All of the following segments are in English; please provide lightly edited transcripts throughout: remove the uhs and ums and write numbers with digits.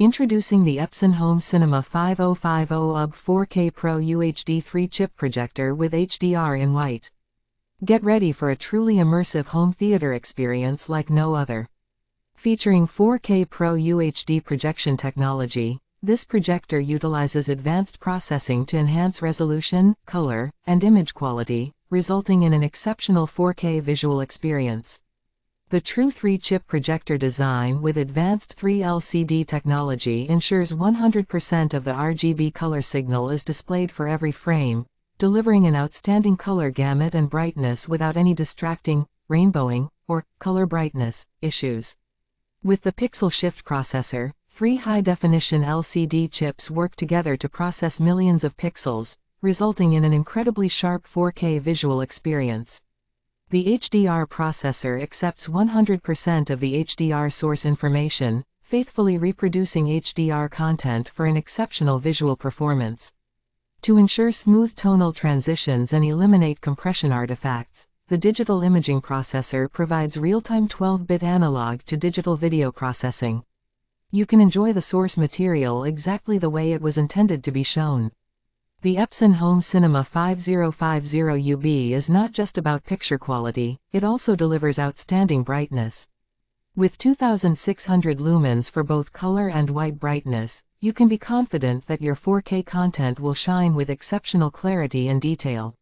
Introducing the Epson Home Cinema 5050 UHD 4K PRO UHD 3 Chip Projector with HDR in White. Get ready for a truly immersive home theater experience like no other. Featuring 4K PRO UHD projection technology, this projector utilizes advanced processing to enhance resolution, color, and image quality, resulting in an exceptional 4K visual experience. The true 3-chip projector design with advanced 3 LCD technology ensures 100% of the RGB color signal is displayed for every frame, delivering an outstanding color gamut and brightness without any distracting, rainbowing, or color brightness issues. With the pixel shift processor, 3 high-definition LCD chips work together to process millions of pixels, resulting in an incredibly sharp 4K visual experience. The HDR processor accepts 100% of the HDR source information, faithfully reproducing HDR content for an exceptional visual performance. To ensure smooth tonal transitions and eliminate compression artifacts, the digital imaging processor provides real-time 12-bit analog to digital video processing. You can enjoy the source material exactly the way it was intended to be shown. The Epson Home Cinema 5050 UHD is not just about picture quality, it also delivers outstanding brightness. With 2600 lumens for both color and white brightness, you can be confident that your 4K content will shine with exceptional clarity and detail.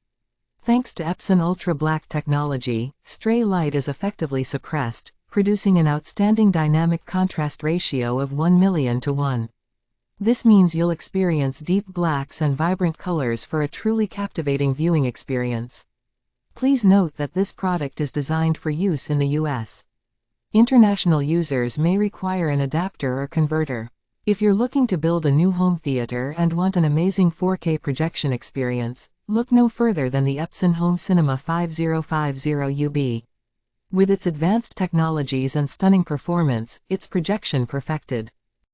Thanks to Epson Ultra Black technology, stray light is effectively suppressed, producing an outstanding dynamic contrast ratio of 1:1. This means you'll experience deep blacks and vibrant colors for a truly captivating viewing experience. Please note that this product is designed for use in the US. International users may require an adapter or converter. If you're looking to build a new home theater and want an amazing 4K projection experience, look no further than the Epson Home Cinema 5050 UHD. With its advanced technologies and stunning performance, it's projection perfected.